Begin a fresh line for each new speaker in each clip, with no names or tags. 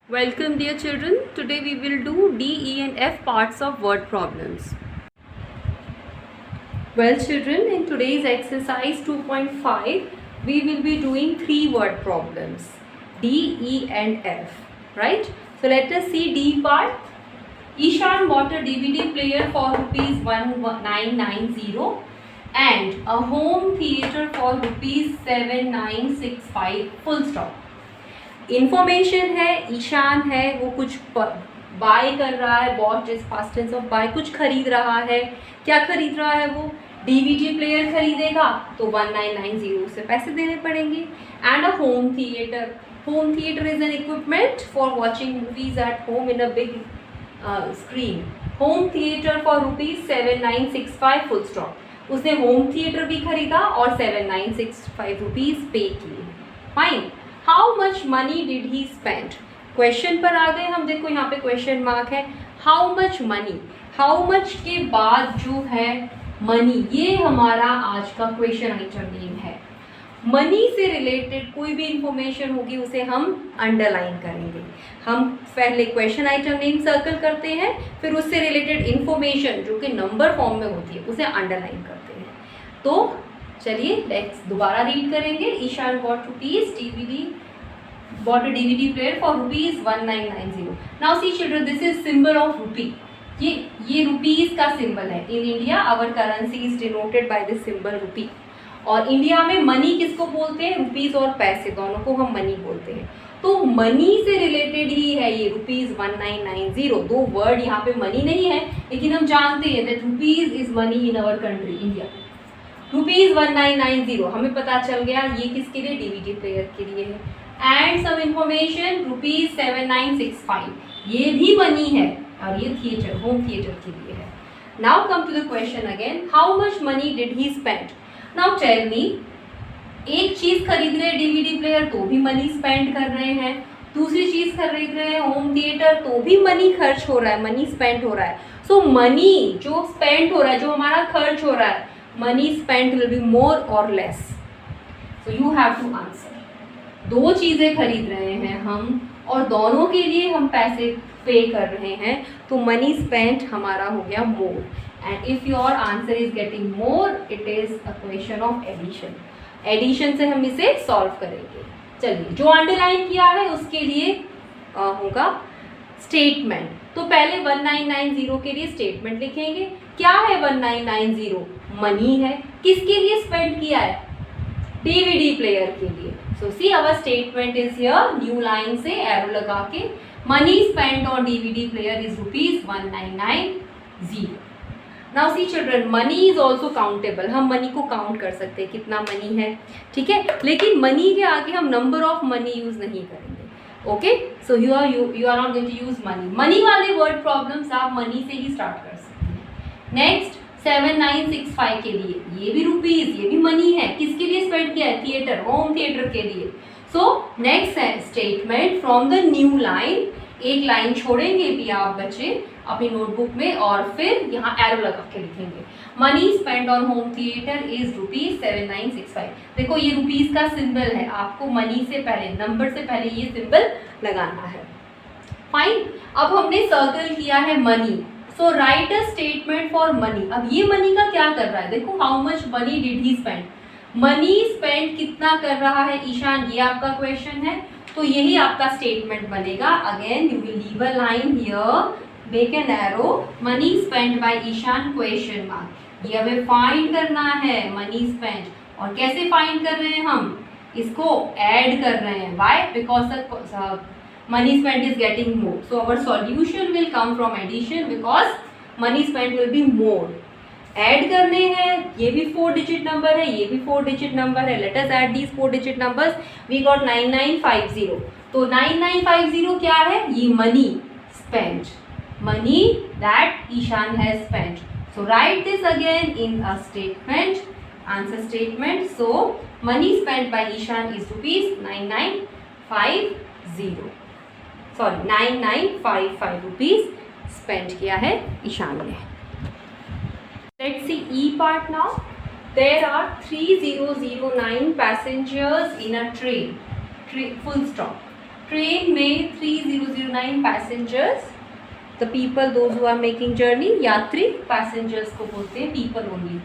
Welcome dear children, today we will do D, E and F parts of word problems. Well children, in today's exercise 2.5, we will be doing 3 word problems, D, E and F, right? So let us see D part. Ishan bought a DVD player for rupees 1990 and a home theatre for rupees 7965 full stop. Information है, ईशान है वो कुछ buy कर रहा है, bought is past tense of buy, कुछ खरीद रहा है. क्या खरीद रहा है वो? डीवीडी प्लेयर खरीदेगा तो 1990 से पैसे देने पड़ेंगे. And a home theatre. Home theatre is an equipment for watching movies at home in a big screen. Home theatre for rupees 7965 full stop. उसने होम थिएटर भी खरीदा और 7965 रुपीज पे किए. Fine. How much money did he spend. Question पर आ गए हम. देखो यहाँ पे क्वेश्चन मार्क है. How much money, how much के बाद जो है मनी, ये हमारा आज का क्वेश्चन आइटम नेम है. मनी से रिलेटेड कोई भी इंफॉर्मेशन होगी उसे हम अंडरलाइन करेंगे. हम पहले क्वेश्चन आइटम नेम सर्कल करते हैं, फिर उससे रिलेटेड इंफॉर्मेशन जो कि नंबर फॉर्म में होती है उसे अंडरलाइन करते हैं. तो चलिए लेट्स दोबारा रीड करेंगे. Ishan bought a DVD player for rupees 1990. Now see children, this is symbol of rupee. ये रुपीस का सिंबल है. In India our currency is denoted by this symbol rupee. और इंडिया में मनी किसको बोलते हैं? रुपीस और पैसे दोनों को हम मनी बोलते हैं. तो मनी से रिलेटेड ही है ये रुपीज 1990. दो वर्ड यहाँ पे मनी नहीं है, लेकिन हम जानते हैं that rupees is money in our country India. Rupees 1990 हमें पता चल गया ये किसके लिए? डीवीडी प्लेयर के लिए है. एंड सम इंफॉर्मेशन रुपीज 7965 ये भी मनी है और ये थिएटर, होम थिएटर के लिए है. Now come to the question again. How much money did he spend. Now tell me, एक चीज खरीद रहे हैं डीवीडी प्लेयर तो भी मनी स्पेंड कर रहे हैं. दूसरी चीज खरीद रहे हैं होम थिएटर तो भी मनी खर्च हो रहा है, मनी स्पेंड हो रहा है. सो मनी जो स्पेंड हो रहा है, जो हमारा खर्च हो रहा है, money spend will be more और less. So you have to answer. दो चीजें खरीद रहे हैं हम और दोनों के लिए हम पैसे पे कर रहे हैं, तो मनी स्पेंड हमारा हो गया more. And if your answer is getting more, it is a question of addition. Addition से हम इसे सॉल्व करेंगे. चलिए, जो अंडरलाइन किया है उसके लिए होगा स्टेटमेंट. तो पहले 1990 के लिए स्टेटमेंट लिखेंगे. क्या है 1990? मनी है. किसके लिए स्पेंड किया है? डीवीडी प्लेयर के लिए. So see our statement is here. New line से एरो लगा के money spend on DVD player is rupees 1990. Now see children, money is also countable. हम मनी को काउंट कर सकते हैं कितना मनी है, ठीक है. लेकिन मनी के आगे हम नंबर ऑफ मनी यूज नहीं करेंगे. Okay, so you are not going to use money. Money वाले वर्ड प्रॉब्लम्स आप मनी से ही स्टार्ट कर सकते हैं. नेक्स्ट 7965 के लिए, ये भी रुपीज, ये भी मनी है. किसके लिए स्पेंड किया है? थिएटर, होम थिएटर के लिए. सो नेक्स्ट है statement from the new line. एक लाइन छोड़ेंगे भी आप बच्चे अपनी नोटबुक में और फिर यहाँ एरो लगा के लिखेंगे. Money spend on home theatre is rupees 7965. देखो ये रुपीज का सिंबल है, आपको मनी से पहले, नंबर से पहले ये सिंबल लगाना है. फाइन. अब हमने सर्कल किया है money. So right a statement for money. अब ये मनी का क्या कर रहा है? देखो, how much money did he spend. Money spend कितना कर रहा है ईशान, ये आपका क्वेश्चन है. तो यही आपका स्टेटमेंट बनेगा. Again you will leave a line here, make an arrow. Money spend by Ishan question mark. ये हमें फाइंड करना है मनी स्पेंड. और कैसे फाइंड कर रहे हैं हम? इसको ऐड कर रहे हैं. Why? Because money spent is getting more. So our solution will come from addition because money spent will be more. Add करने हैं. ये भी 4 डिजिट नंबर है, ये भी 4 डिजिट नंबर है. Let us add these 4 digit numbers. We got 9950. तो 9950 क्या है? ये money spent, money that Ishan has spent. So write this again in a statement, answer statement. So money spent by Ishan is rupees 9950. Sorry 9955 rupees spend किया है ईशान ने. Let's see E part now. There are 3009 passengers in a train. Full stop. Train में 3009 309 passengers, the people those who are making journey, यात्री, passengers को बोलते हैं people only.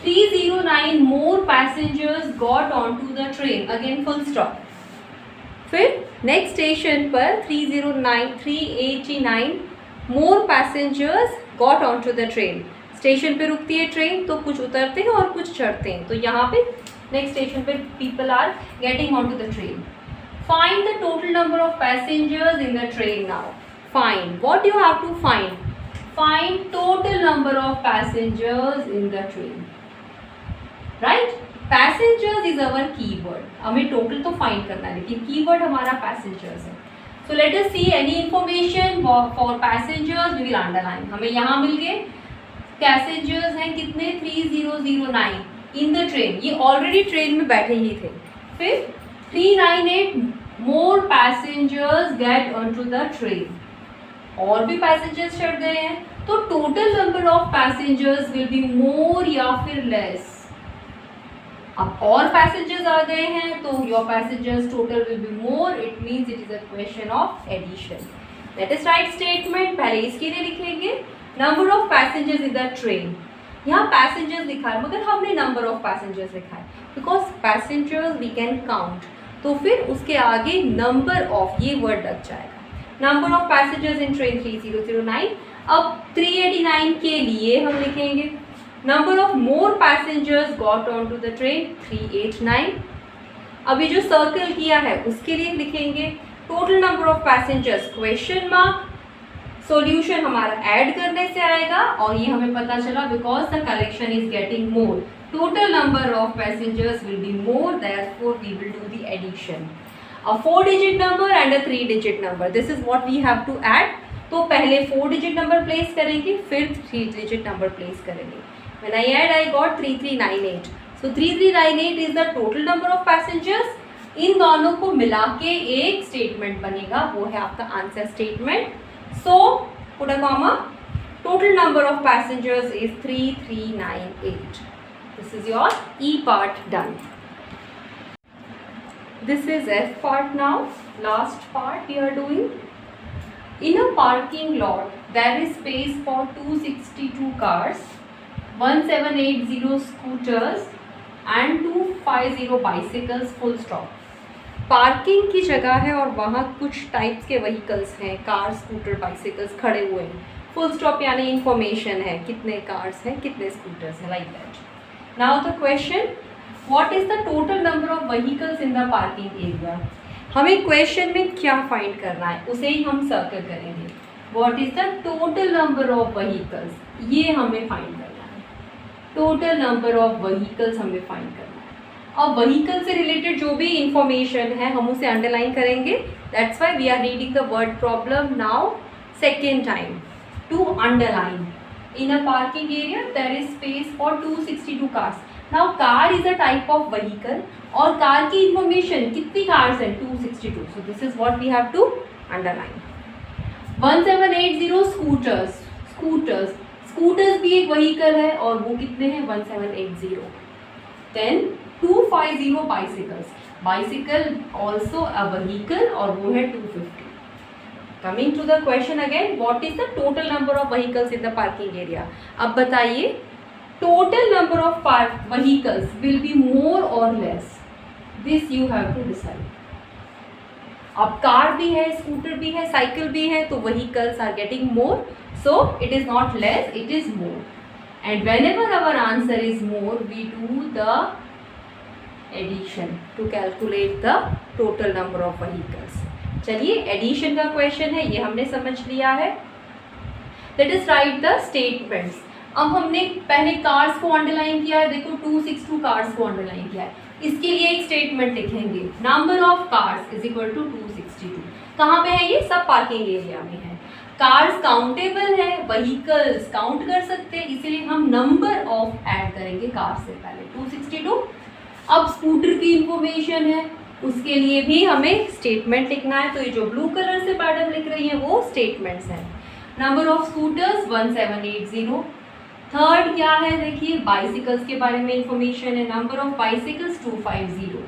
309 more passengers got on to the train, again full stop. फिर next station पर 389 more passengers got on to the train. Station पे रुकती है train तो कुछ उतरते हैं और कुछ चढ़ते हैं, तो यहाँ पे नेक्स्ट स्टेशन पे people are getting on to the train. Find the total number of passengers in the train now. Find, what you have to find? Find total number of passengers in the train, right? Passengers is our keyword, हमें total तो find करना है लेकिन keyword हमारा passengers है। So let us see any information for passengers, we will underline. हमें यहाँ मिल गए पैसेंजर्स हैं कितने, 3009 इन द ट्रेन, ये ऑलरेडी ट्रेन में बैठे ही थे। फिर 398 more passengers get on to the train, और भी पैसेंजर्स चढ़ गए हैं, तो total number of passengers will be more या फिर लेस। अब और पैसेंजर्स आ गए हैं तो your passengers total will be more, it means it is a question of addition. Let us write statement, पहले इसके लिए लिखेंगे number of passengers in the train. यहाँ पैसेंजर्स लिखा है मगर हमने नंबर ऑफ पैसेंजर्स लिखा है, because passengers we can count, तो फिर उसके आगे नंबर ऑफ ये वर्ड लग जाएगा। Number of passengers in train 3009। अब 389 के लिए हम लिखेंगे number of more passengers got on to the train 389। अब ये जो सर्कल किया है उसके लिए लिखेंगे total number of passengers question mark, solution हमारा ऐड करने से आएगा और ये हमें पता चला because the collection is getting more, total number of passengers will be more, therefore we will do the addition. A 4 digit number and a 3 digit number, this is what we have to add. तो पहले 4 digit number place करेंगे, फिर 3 digit number place करेंगे। When I add, I got 3398. So 3398 is the total number of passengers. इन दोनों को मिला के एक स्टेटमेंट बनेगा, वो है आपका answer statement. So put a comma. Total number of passengers is 3398. This is your E part done. This is F part now. Last part we are doing. In a parking lot, there is space for 262 cars, 1780 scooters and 250 bicycles, full stop. Parking की जगह है और वहाँ कुछ types के vehicles हैं, car, scooter, bicycles खड़े हुए हैं। फुल स्टॉप यानी इंफॉर्मेशन है, कितने कार्स हैं, कितने स्कूटर्स हैं, like that. Now the question, what is the total number of vehicles in the parking area. हमें क्वेश्चन में क्या फाइंड करना है उसे ही हम सर्कल करेंगे। What is the total number of vehicles, ये हमें फाइंड करना है। टोटल नंबर ऑफ व्हीकल्स हमें फाइंड करना है। अब व्हीकल से रिलेटेड जो भी इंफॉर्मेशन है हम उसे अंडरलाइन करेंगे, that's why we are reading the word problem now second time to underline. In a parking area there is space for 262 cars. Now car is a type of vehicle और car की information कितनी cars हैं, 262, so this is what we have to underline. 1780 scooters, scooters भी एक vehicle है और वो कितने हैं, 1780। Then 250 bicycle also a vehicle और वो है 250। Coming to the question again, what is the total number of vehicles in the parking area. अब बताइए total number of vehicles will be more और less, this you have to decide. अब car भी है, scooter भी है, cycle भी है, तो vehicles are getting more, so it is not less, it is more, and whenever our answer is more we do the addition to calculate the total number of vehicles। चलिए addition का question है, ये हमने समझ लिया है। Let us write the statements। अब हमने पहले कार्स को अंडरलाइन किया है, देखो 262 कार्स को अंडरलाइन किया है, इसके लिए एक स्टेटमेंट लिखेंगे, number of cars is equal to 262। कहाँ पे है ये, सब पार्किंग एरिया में है। कार्स काउंटेबल है, व्हीकल्स काउंट कर सकते हैं, इसीलिए हम नंबर ऑफ ऐड करेंगे कार से पहले 262। अब स्कूटर की इंफॉर्मेशन है, उसके लिए भी हमें स्टेटमेंट लिखना है, तो ये जो ब्लू कलर से मैडम लिख रही है वो स्टेटमेंट्स हैं। Number of scooters 1780। थर्ड क्या है, देखिए बाइसिकल्स के बारे में इंफॉर्मेशन है, number of bicycles 250।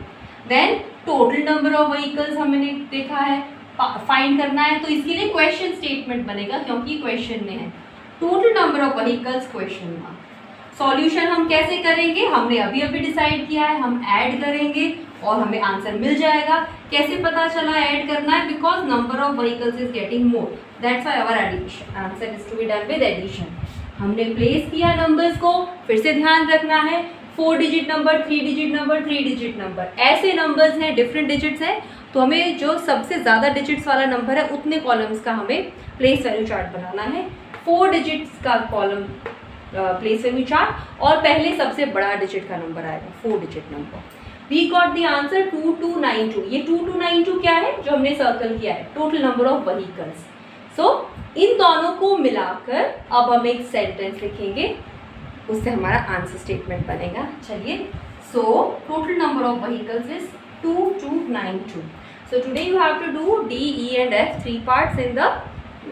Then total number of vehicles हमने देखा है फाइंड करना है, तो इसके लिए क्वेश्चन स्टेटमेंट बनेगा क्योंकि क्वेश्चन में है। Total number of vehicles question में। सॉल्यूशन हम कैसे करेंगे, हमने अभी अभी डिसाइड किया है, हम ऐड करेंगे और हमें आंसर मिल जाएगा। कैसे पता चला ऐड करना है, because number of vehicles is getting more, that's why our addition answer is to be done with addition. हमने प्लेस किया नंबर्स को, फिर से ध्यान रखना है 4 digit number, 3 digit number, 3 digit number, ऐसे नंबर्स हैं, डिफरेंट डिजिट्स हैं, तो हमें जो सबसे ज़्यादा डिजिट्स वाला नंबर है उतने कॉलम्स का हमें प्लेस वैल्यू चार्ट बनाना है। 4 डिजिट्स का कॉलम प्लेस वैल्यू चार्ट और पहले सबसे बड़ा डिजिट का नंबर आएगा 4 digit number. We got the answer 2292। ये 2292 क्या है जो हमने सर्कल किया है, टोटल नंबर ऑफ व्हीकल्स। सो इन दोनों को मिलाकर अब हम एक सेंटेंस लिखेंगे, उससे हमारा आंसर स्टेटमेंट बनेगा। चलिए, so total number of vehicles is 2292। So today you have to do D, E and F 3 parts in the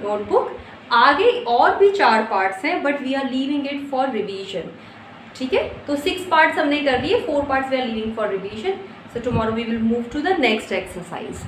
notebook. आगे और भी 4 पार्ट्स हैं but we are leaving it for revision. ठीक है, तो 6 पार्ट्स हमने कर लिए, 4 parts we are leaving for revision. So tomorrow we will move to the next exercise.